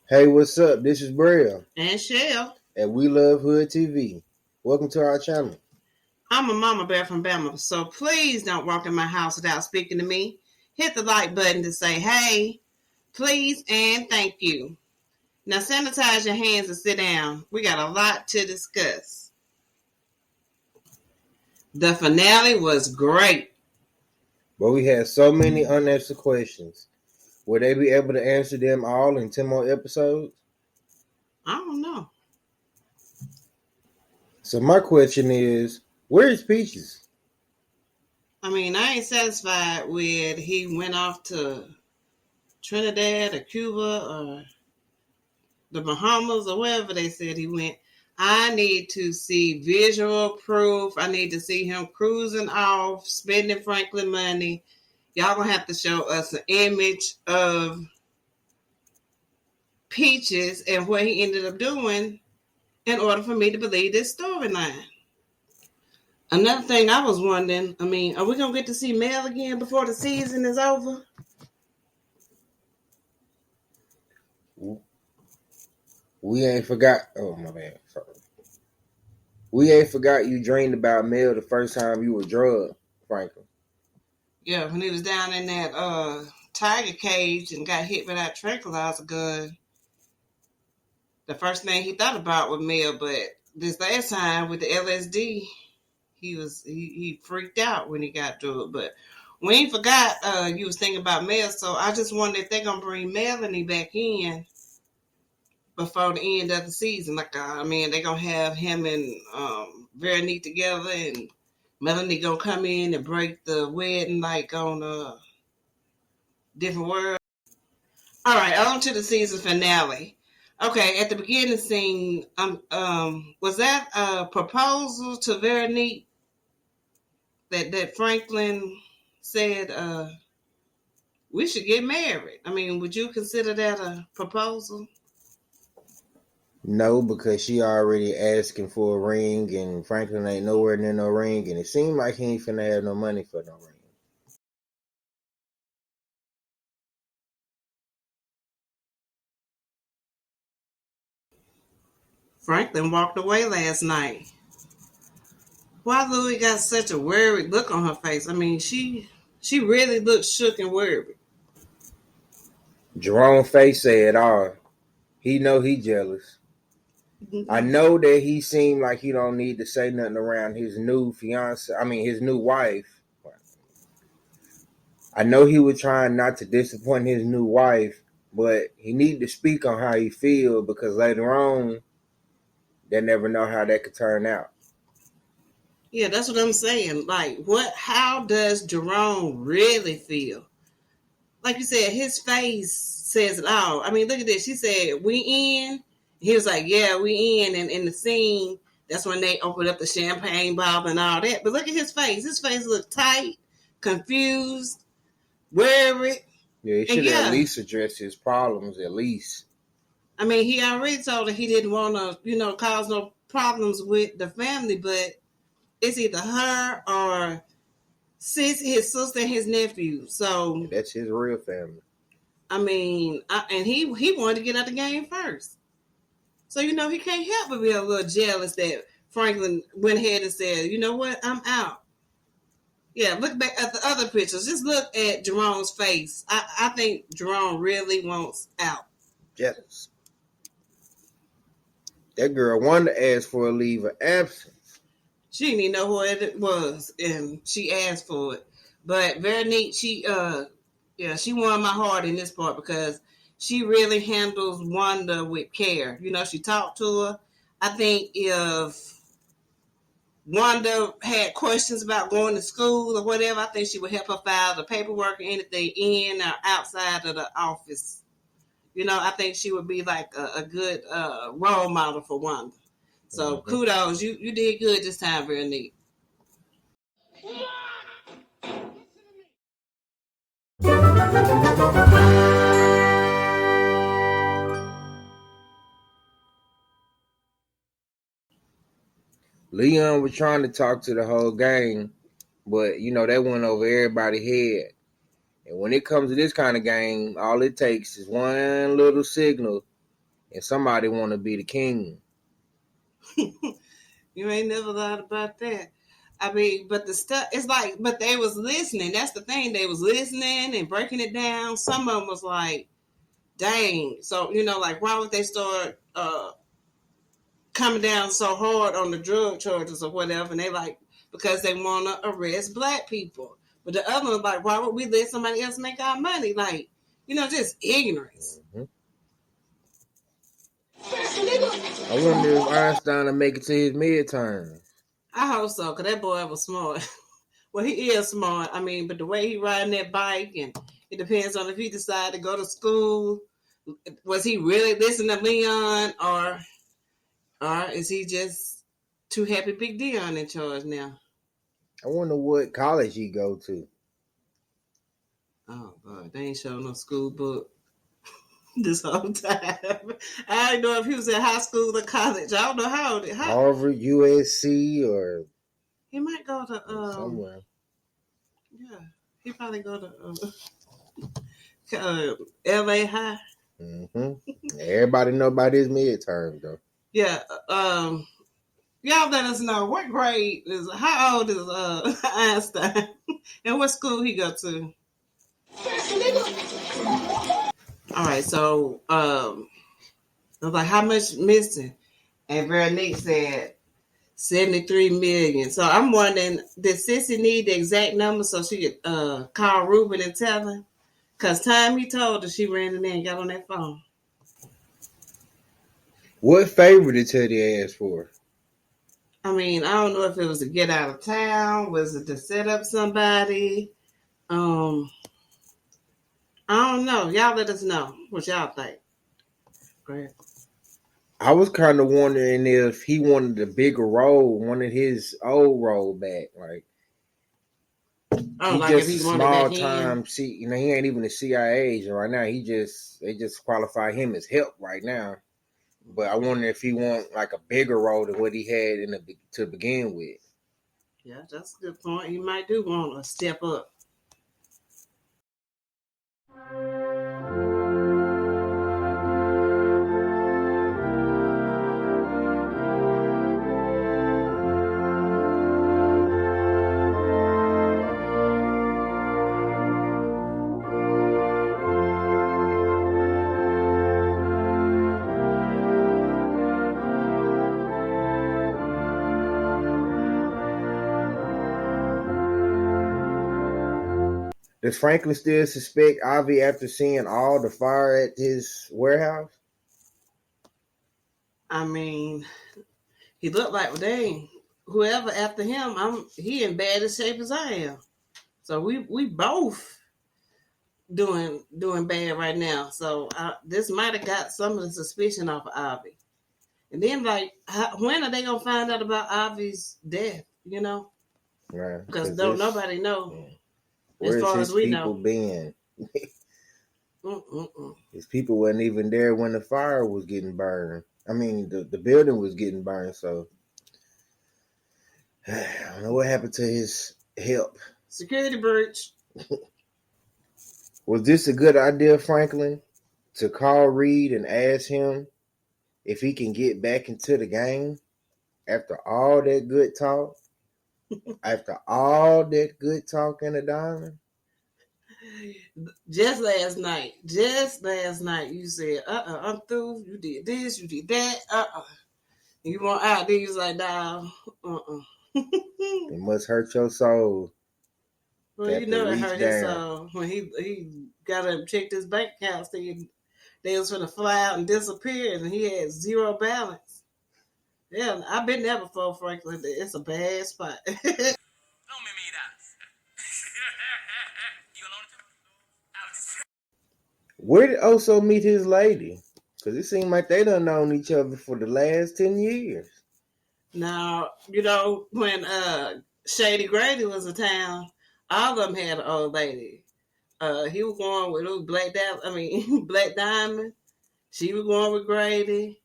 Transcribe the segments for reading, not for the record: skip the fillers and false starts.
Hey, what's up? This is Braille, And Shell. and we love Hood TV. Welcome to our channel. I'm a mama bear from Bama, so please don't walk in my house without speaking to me. Hit the like button to say hey, please, and thank you. Now sanitize your hands and sit down. We got a lot to discuss. The finale was great. But we had so many unanswered questions. Will they be able to answer them all in 10 more episodes? I don't know. So my question is, where is Peaches? I ain't satisfied with he went off to Trinidad or Cuba or the Bahamas or wherever they said he went. I need to see visual proof. I need to see him cruising off, spending Franklin money. Y'all gonna have to show us an image of Peaches and what he ended up doing in order for me to believe this storyline. Another thing I was wondering, are we gonna get to see Mel again before the season is over? We ain't forgot. Oh, my bad. Sorry. We ain't forgot you dreamed about Mel the first time you were drugged, Franklin. Yeah, when he was down in that tiger cage and got hit with that tranquilizer gun. The first thing he thought about was Mel, but this last time with the LSD, he freaked out when he got to it. But we ain't forgot you was thinking about Mel, so I just wonder if they're gonna bring Melanie back in before the end of the season. They're gonna have him and Veronique together, and Melanie gonna come in and break the wedding like on a different world. All right, on to the season finale. Okay, at the beginning scene, was that a proposal to Veronique that Franklin said we should get married? Would you consider that a proposal? No, because she already asking for a ring, and Franklin ain't nowhere near no ring, and it seemed like he ain't finna have no money for no ring. Franklin walked away last night. Why Louie got such a worried look on her face? She really looked shook and worried. Jerome face said all. He know he jealous. I know that he seemed like he don't need to say nothing around his new fiance. His new wife. I know he was trying not to disappoint his new wife, but he need to speak on how he feel, because later on, they never know how that could turn out. Yeah, that's what I'm saying. How does Jerome really feel? Like you said, his face says it all. Look at this. She said, we in. He was like, yeah, we in. And in the scene, that's when they opened up the champagne bottle and all that. But look at his face. His face looked tight, confused, worried. Yeah, he should at least address his problems, at least. He already told her he didn't want to, cause no problems with the family, but it's either her or his sister and his nephew. So that's his real family. And he wanted to get out the game first. So, he can't help but be a little jealous that Franklin went ahead and said, you know what, I'm out. Yeah, look back at the other pictures. Just look at Jerome's face. I think Jerome really wants out. Jealous. That girl wanted to ask for a leave of absence. She didn't even know what it was, and she asked for it. But Veronique, she won my heart in this part because she really handles Wanda with care. She talked to her. I think if Wanda had questions about going to school or whatever, I think she would help her file the paperwork or anything in or outside of the office. I think she would be like a good role model for Wanda. So kudos, you did good this time, Veronique. Leon was trying to talk to the whole gang, but that went over everybody's head. And when it comes to this kind of game, all it takes is one little signal and somebody want to be the king. You ain't never lied about that. I mean, but the stuff, it's like, but they was listening. That's the thing. They was listening and breaking it down. Some of them was like, dang. So, like, why would they start coming down so hard on the drug charges or whatever? And they like, because they want to arrest black people. But the other one, like, why would we let somebody else make our money? Like, just ignorance. Mm-hmm. I wonder if Einstein will make it to his midterm. I hope so, because that boy was smart. Well, he is smart. I mean, but the way he riding that bike, and it depends on if he decided to go to school. Was he really listening to Leon, or is he just too happy Big Dion in charge now? I wonder what college he go to. Oh, God, they ain't showing no school book this whole time. I don't know if he was in high school or college. I don't know how. Harvard, USC, or he might go to somewhere. Yeah, he probably go to LA High. Mm-hmm. Everybody know about his midterm though. Yeah. Y'all let us know what grade is. How old is Einstein, and what school he go to? All right, so I was like, how much missing? And Veronique said 73 million. So I'm wondering, did Sissy need the exact number so she could call Ruben and tell him? Because time he told her, she ran in there and got on that phone. What favor did Teddy ask for? I mean, I don't know if it was to get out of town. Was it to set up somebody? I don't know. Y'all let us know what y'all think. Great. I was kind of wondering if he wanted a bigger role, wanted his old role back. Like, like if he wanted small that time. He ain't even a CIA agent right now. They just qualify him as help right now. But I wonder if he want like a bigger role than what he had to begin with. Yeah, that's a good point. He might do want to step up. Does Franklin still suspect Avi after seeing all the fire at his warehouse? I mean, he looked like, dang, whoever after him, he in bad as shape as I am. So we both doing bad right now. So this might have got some of the suspicion off of Avi. And then, like, when are they gonna find out about Avi's death? Right? Because nobody know. Yeah. As far as we know, been? His people wasn't even there when the fire was getting burned. I mean, the building was getting burned. So I don't know what happened to his help. Security breach. Was this a good idea, Franklin, to call Reed and ask him if he can get back into the game after all that good talk? After all that good talk in the diamond? Just last night, you said, I'm through. You did this, you did that, You want out there, you was like, nah, It must hurt your soul. Well, it hurt his soul. When he got to check his bank accounts, they was going to fly out and disappear, and he had zero balance. Yeah, I've been there before, Franklin. It's a bad spot. Where did Oso meet his lady? Because it seemed like they done known each other for the last 10 years. Now, when Shady Grady was in town, all of them had an old lady. He was going with Black Diamond. She was going with Grady.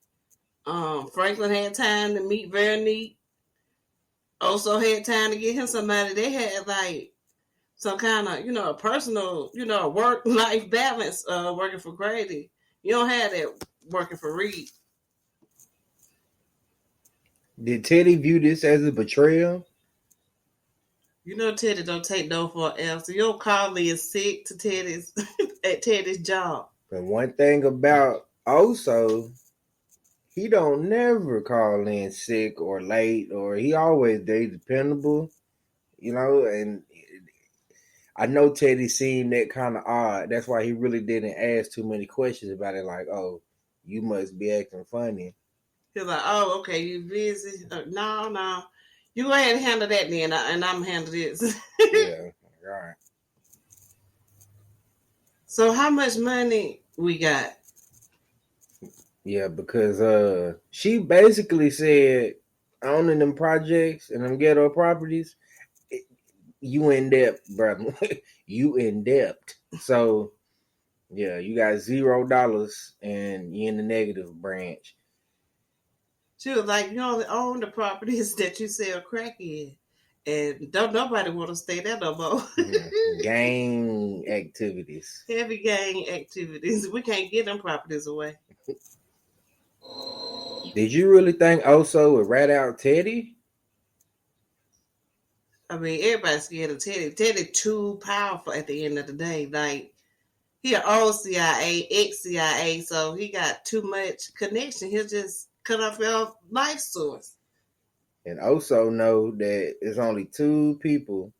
Franklin had time to meet Veronique. Also had time to get him somebody. They had like some kind of, a personal, work-life balance working for Grady. You don't have that working for Reed. Did Teddy view this as a betrayal? You know Teddy don't take no for an answer. Your colleague is sick to Teddy's at Teddy's job. But one thing about Oso, he don't never call in sick or late, or he always stay dependable, and I know Teddy seemed that kind of odd. That's why he really didn't ask too many questions about it, like, oh, you must be acting funny. He's like, oh, okay, you busy? No. You go ahead and handle that then, and I'm handle this. Yeah, all right. So how much money we got? Yeah, because she basically said owning them projects and them ghetto properties, you in debt, brother. You in debt. So yeah, you got $0 and you in the negative branch. She was like, you only own the properties that you sell crack in. And don't nobody want to stay there no more. Gang activities. Heavy gang activities. We can't get them properties away. Did you really think Oso would rat out Teddy? I mean, everybody's scared of Teddy. Teddy too powerful at the end of the day. Like, he an old CIA, ex-CIA, so he got too much connection. He'll just cut off your life source. And Oso know that there's only 2 people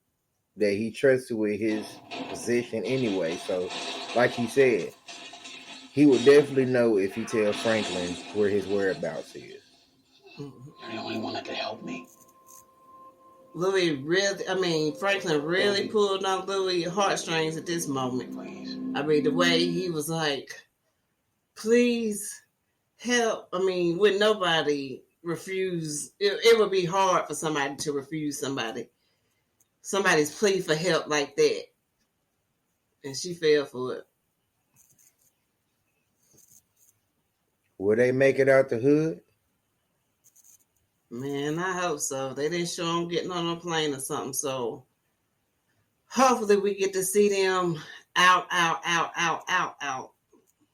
that he trusted with his position anyway. So, like he said, he would definitely know if he tell Franklin where his whereabouts is. You're the only one that can help me. Franklin really pulled on Louis' heartstrings at this moment. Please. I mean, the way he was like, please help. I mean, would nobody refuse? It would be hard for somebody to refuse somebody's plea for help like that. And she fell for it. Will they make it out the hood? Man, I hope so. They didn't show them getting on a plane or something, so hopefully we get to see them out.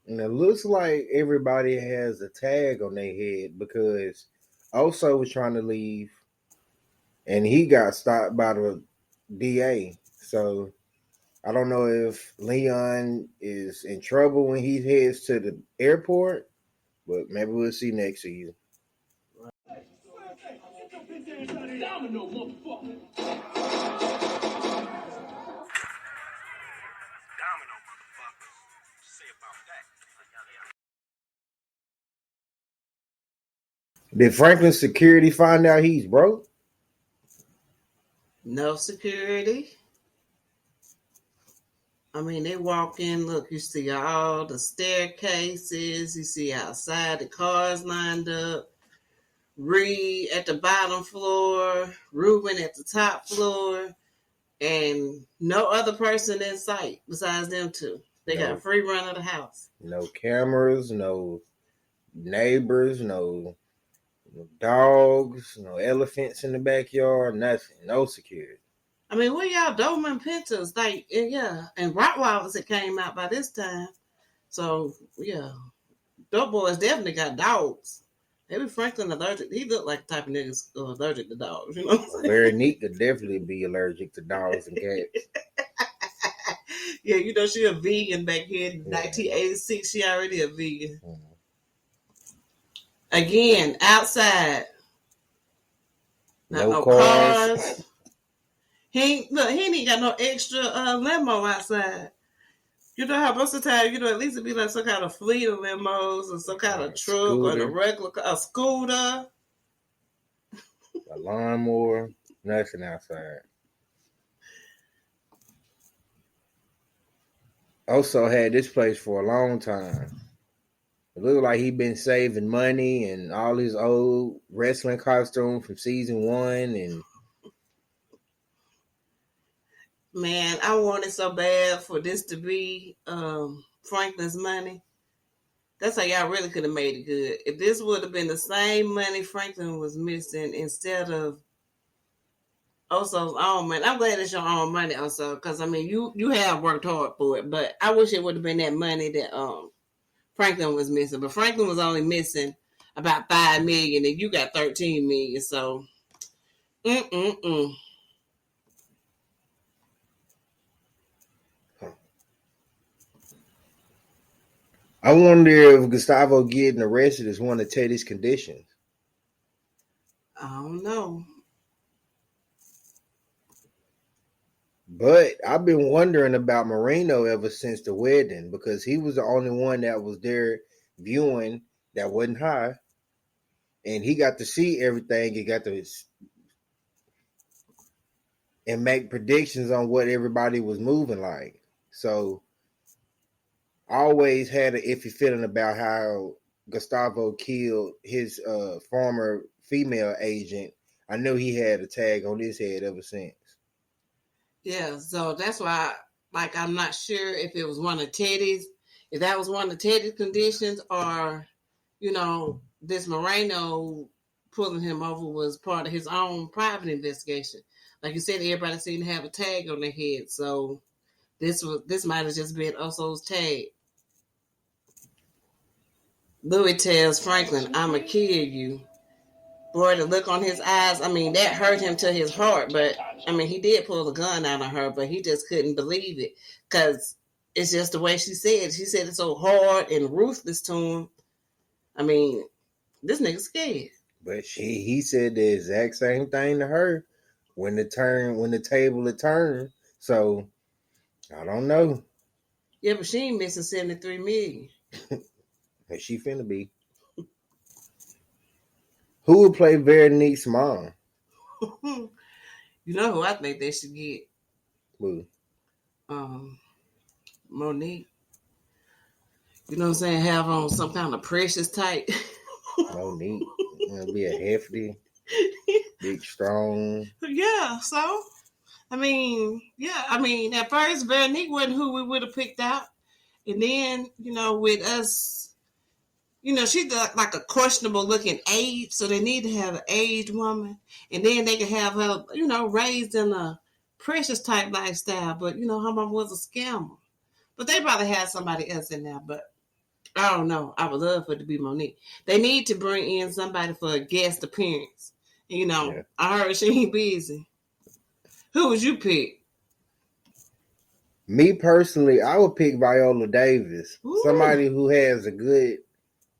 And it looks like everybody has a tag on their head because Oso was trying to leave and he got stopped by the DA. So I don't know if Leon is in trouble when he heads to the airport, but maybe we'll see next season. Domino, motherfucker. Did Franklin's security find out he's broke? No security. I mean, they walk in, look, you see all the staircases, you see outside the cars lined up, Reed at the bottom floor, Ruben at the top floor, and no other person in sight besides them 2. They got a free run of the house. No cameras, no neighbors, no dogs, no elephants in the backyard, nothing. No security. I mean, where y'all Doberman Pinschers? Like, yeah, and Rottweilers that came out by this time. So, yeah, those boys definitely got dogs. Maybe Franklin allergic. He looked like the type of niggas allergic to dogs, you know what I'm saying? Very neat to definitely be allergic to dogs and cats. Yeah, you know, she a vegan back here in 1986. She already a vegan. Mm-hmm. Again, outside. No cars. He ain't got no extra limo outside. You know how most of the time, at least it'd be like some kind of fleet of limos or some kind of truck or a regular a scooter. A lawnmower, nothing outside. Also had this place for a long time. It looked like he'd been saving money and all his old wrestling costumes from season 1 and man, I wanted so bad for this to be Franklin's money. That's how y'all really could have made it good. If this would have been the same money Franklin was missing instead of Oso's own money. I'm glad it's your own money, Oso, because I mean you have worked hard for it, but I wish it would have been that money that Franklin was missing, but Franklin was only missing about $5 million, and you got $13 million. So, I wonder if Gustavo getting arrested is one of Teddy's conditions. I don't know. But I've been wondering about Marino ever since the wedding because he was the only one that was there viewing that wasn't high. And he got to see everything. He got to and make predictions on what everybody was moving like. So I always had an iffy feeling about how Gustavo killed his former female agent. I knew he had a tag on his head ever since. Yeah, so that's why, like, I'm not sure if it was one of Teddy's, if that was one of Teddy's conditions, or, you know, this Moreno pulling him over was part of his own private investigation. Like you said, everybody seemed to have a tag on their head, so this might have just been Oso's tag. Louis tells Franklin, "I'ma kill you." Boy, the look on his eyes, I mean, that hurt him to his heart. But, I mean, he did pull the gun out of her, but he just couldn't believe it. Because it's just the way she said. She said it so hard and ruthless to him. I mean, this nigga's scared. But he said the exact same thing to her when the table had turned. So, I don't know. Yeah, but she ain't missing $73 million. And she finna be. Who would play Veronique's mom? You know who I think they should get? Who? Monique. You know what I'm saying? Have on some kind of Precious type. Monique. It'll be a hefty, big, strong. Yeah, so, at first, Veronique wasn't who we would have picked out. And then, you know, with us, you know, she's like a questionable looking age, so they need to have an aged woman. And then they can have her, you know, raised in a Precious type lifestyle. But, you know, her mom was a scammer. But they probably had somebody else in there. But I don't know. I would love for it to be Monique. They need to bring in somebody for a guest appearance. You know, yeah. I heard she ain't busy. Who would you pick? Me personally, I would pick Viola Davis. Ooh. Somebody who has a good,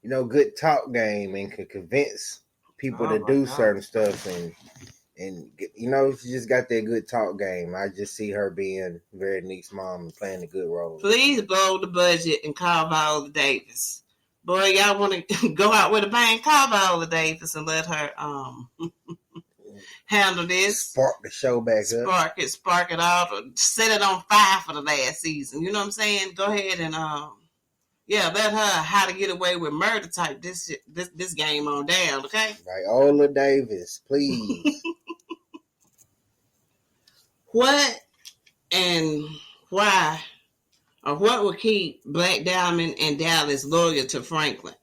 you know, good talk game and can convince people to do certain stuff and you know, she just got that good talk game. I just see her being Veronique's mom and playing a good role. Please blow the budget and call Viola Davis. Boy, y'all want to go out with a bang? Call Viola Davis and let her handle this. Spark the show back up. Spark it off. Set it on fire for the last season. You know what I'm saying? Go ahead and let her How to Get Away with Murder type this game on down, okay? Viola Davis, please. What and why, or what would keep Black Diamond and Dallas loyal to Franklin?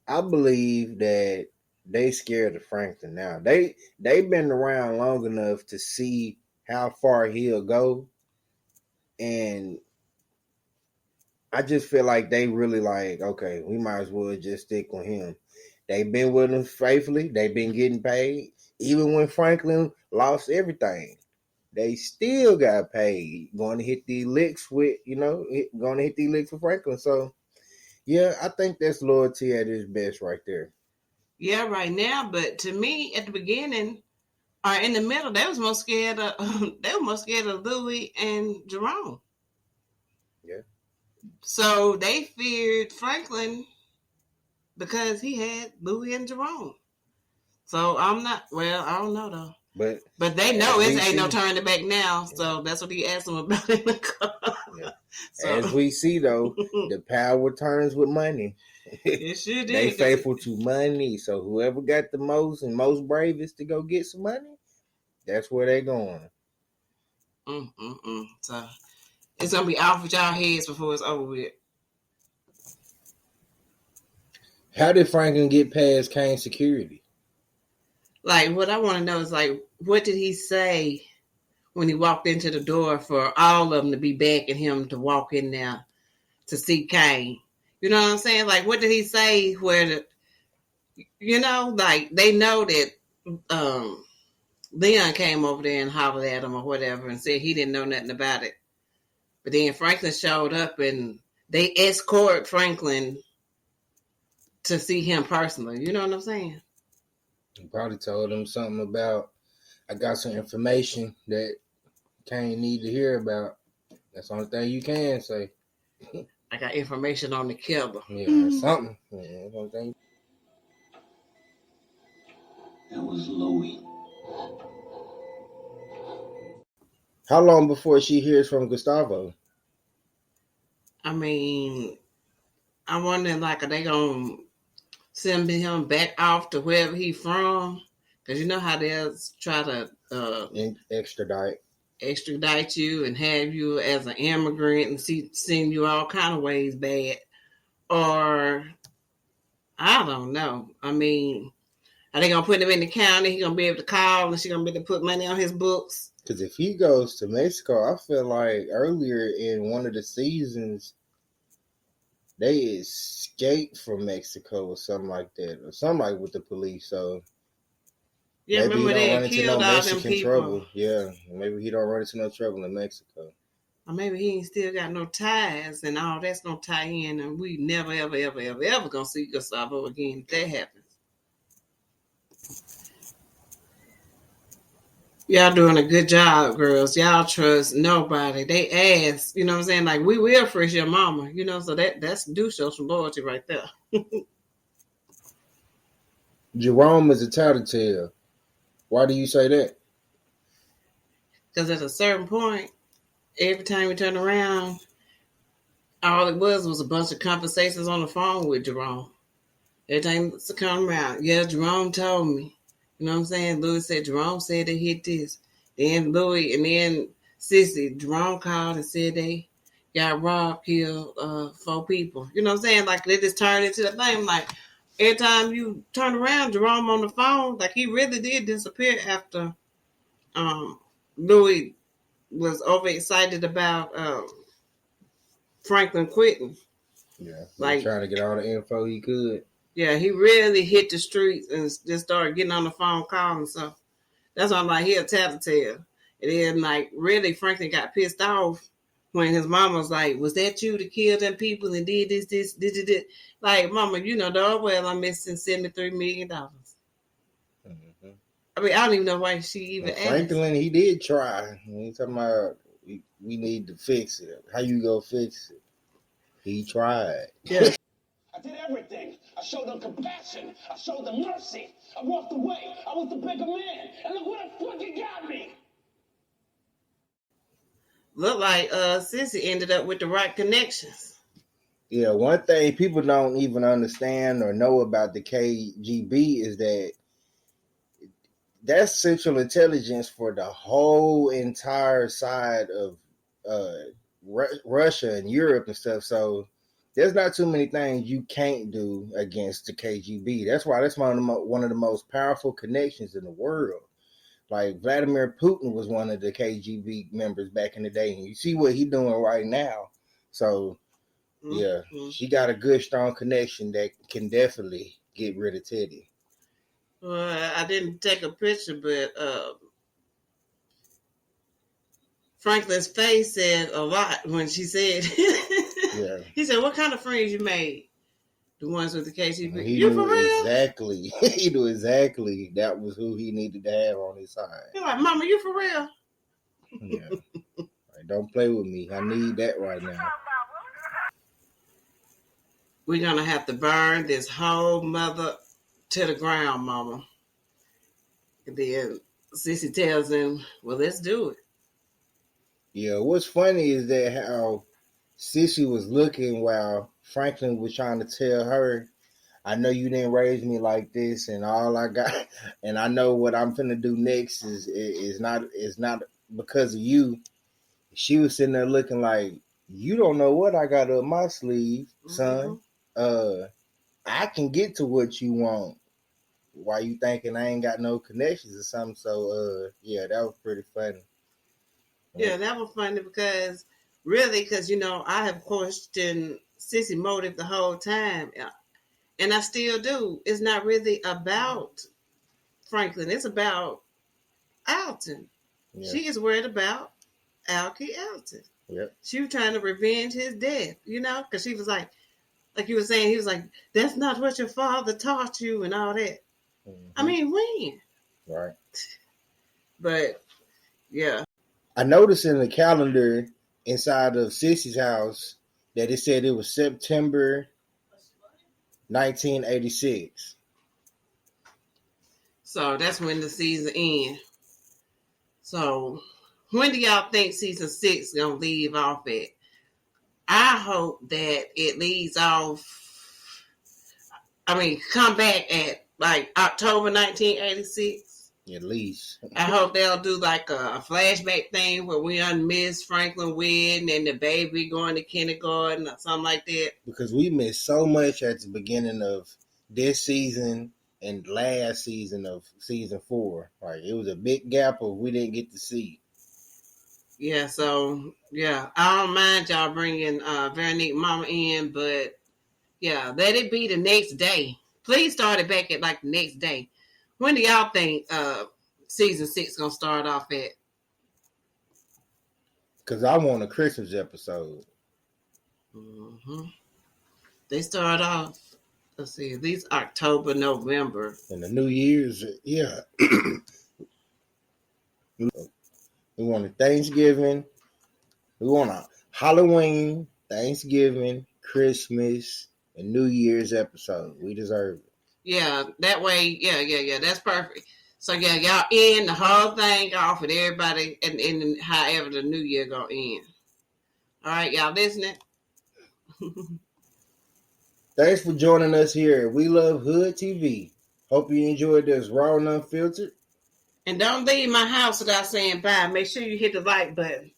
I believe that they scared of Franklin now. They've been around long enough to see how far he'll go, and I just feel like they really like, okay, we might as well just stick with him. They've been with him faithfully. They've been getting paid. Even when Franklin lost everything, they still got paid. Going to hit the licks with, going to hit the licks with Franklin. So, yeah, I think that's loyalty at its best right there. Yeah, right now. But to me, at the beginning, or in the middle, they was more scared of Louis and Jerome. Yeah. So they feared Franklin because he had Louis and Jerome. So I don't know though. But they know it ain't no turning back now. So that's what he asked them about in the car. Yeah. So, as we see though, the power turns with money. It sure did. They faithful to money. So whoever got the most and most bravest to go get some money, that's where they going. So it's gonna be off with y'all heads before it's over with. How did Franklin get past Kane's security? Like, what I want to know is, like, what did he say when he walked into the door for all of them to be begging him to walk in there to see Kane? You know what I'm saying? Like, what did he say? Like they know that Leon came over there and hollered at him or whatever and said he didn't know nothing about it. But then Franklin showed up and they escort Franklin to see him personally. You know what I'm saying? He probably told him something about, I got some information that Kane need to hear about. That's the only thing you can say. I got information on the killer. Yeah, something. Yeah, that's the only thing. That was Louis. How long before she hears from Gustavo? I mean, I'm wondering, like, are they going to send him back off to wherever he's from? Because you know how they'll try to extradite you and have you as an immigrant and send you all kind of ways bad. Or, I don't know. I mean, are they going to put him in the county? He's going to be able to call and she's going to be able to put money on his books? Because if he goes to Mexico, I feel like earlier in one of the seasons, they escaped from Mexico or something like that, or something like with the police. So yeah, maybe remember he don't they run into killed no all Mexican them people. trouble. Yeah, maybe he don't run into no trouble in Mexico. Or maybe he ain't still got no ties and all that's gonna tie in, and we never, ever, ever, ever, ever gonna see Gustavo again if that happens. Y'all doing a good job, girls. Y'all trust nobody. They ask, you know what I'm saying? Like, we will fresh your mama, you know, so that's do show some loyalty right there. Jerome is a tattletale. Why do you say that? Because at a certain point, every time we turn around, all it was a bunch of conversations on the phone with Jerome. Every time to come around, yeah, Jerome told me. You know what I'm saying? Louis said Jerome said they hit this. Then Louis and then Sissy, Jerome called and said they got robbed, killed 4 people. You know what I'm saying? Like they just turned into the thing. Like every time you turn around, Jerome on the phone, like he really did disappear after Louis was overexcited about Franklin quitting. Yeah, like trying to get all the info he could. Yeah, he really hit the streets and just started getting on the phone calling. So that's why I'm like, he a tattletale. And then, like, really, Franklin got pissed off when his mama was like, was that you to kill them people and did this. Like, mama, you know, darn well I'm missing $73 million. Mm-hmm. I mean, I don't even know why she even asked. Franklin, he did try. He's talking about we need to fix it. How you go fix it? He tried. Yeah. I did everything. I showed them compassion. I showed them mercy. I walked away. I was the bigger man. And look where the fuck it got me. Look like Sissy ended up with the right connections. Yeah, one thing people don't even understand or know about the KGB is that that's central intelligence for the whole entire side of Russia and Europe and stuff. So there's not too many things you can't do against the KGB. That's why that's one of the most powerful connections in the world. Like Vladimir Putin was one of the KGB members back in the day, and you see what he's doing right now. So, yeah, she got a good, strong connection that can definitely get rid of Teddy. Well, I didn't take a picture, but Franklin's face said a lot when she said, yeah. He said, what kind of friends you made? The ones with the KGB. You for real? Exactly. He knew exactly that was who he needed to have on his side. He's like, Mama, you for real? Yeah. Like, don't play with me. I need that right now. We're going to have to burn this whole mother to the ground, Mama. And then Sissy tells him, well, let's do it. Yeah, what's funny is that how Sissy was looking while Franklin was trying to tell her, I know you didn't raise me like this, and all I got, and I know what I'm finna do next is not because of you. She was sitting there looking like, you don't know what I got up my sleeve, son. I can get to what you want. Why you thinking I ain't got no connections or something? So, yeah, that was pretty funny. Yeah, that was funny because, you know, I have questioned Sissy motive the whole time. And I still do. It's not really about Franklin. It's about Alton. Yeah. She is worried about Alki Alton. Yep. She was trying to revenge his death, because she was like you were saying, he was like, that's not what your father taught you and all that. Mm-hmm. I mean, when? Right. But, yeah. I noticed in the calendar inside of Sissy's house that it said it was September 1986. So that's when the season ends. So when do y'all think season 6 is going to leave off at? I hope that it leaves off, come back at like October 1986. At least. I hope they'll do like a flashback thing where we miss Franklin wedding and the baby going to kindergarten or something like that. Because we missed so much at the beginning of this season and last season of season 4. Like, it was a big gap of we didn't get to see. Yeah, so, yeah, I don't mind y'all bringing Veronique Mama in, but, yeah, let it be the next day. Please start it back at, like, the next day. When do y'all think season 6 going to start off at? Because I want a Christmas episode. Mm-hmm. They start off, let's see, at least October, November. And the New Year's, yeah. We want a Thanksgiving. We want a Halloween, Thanksgiving, Christmas, and New Year's episode. We deserve it. Yeah, that way, yeah. That's perfect. So, yeah, y'all end the whole thing off with everybody and however the new year gonna end. All right, y'all listening? Thanks for joining us here at We Love Hood TV. Hope you enjoyed this Raw and Unfiltered. And don't leave my house without saying bye. Make sure you hit the like button.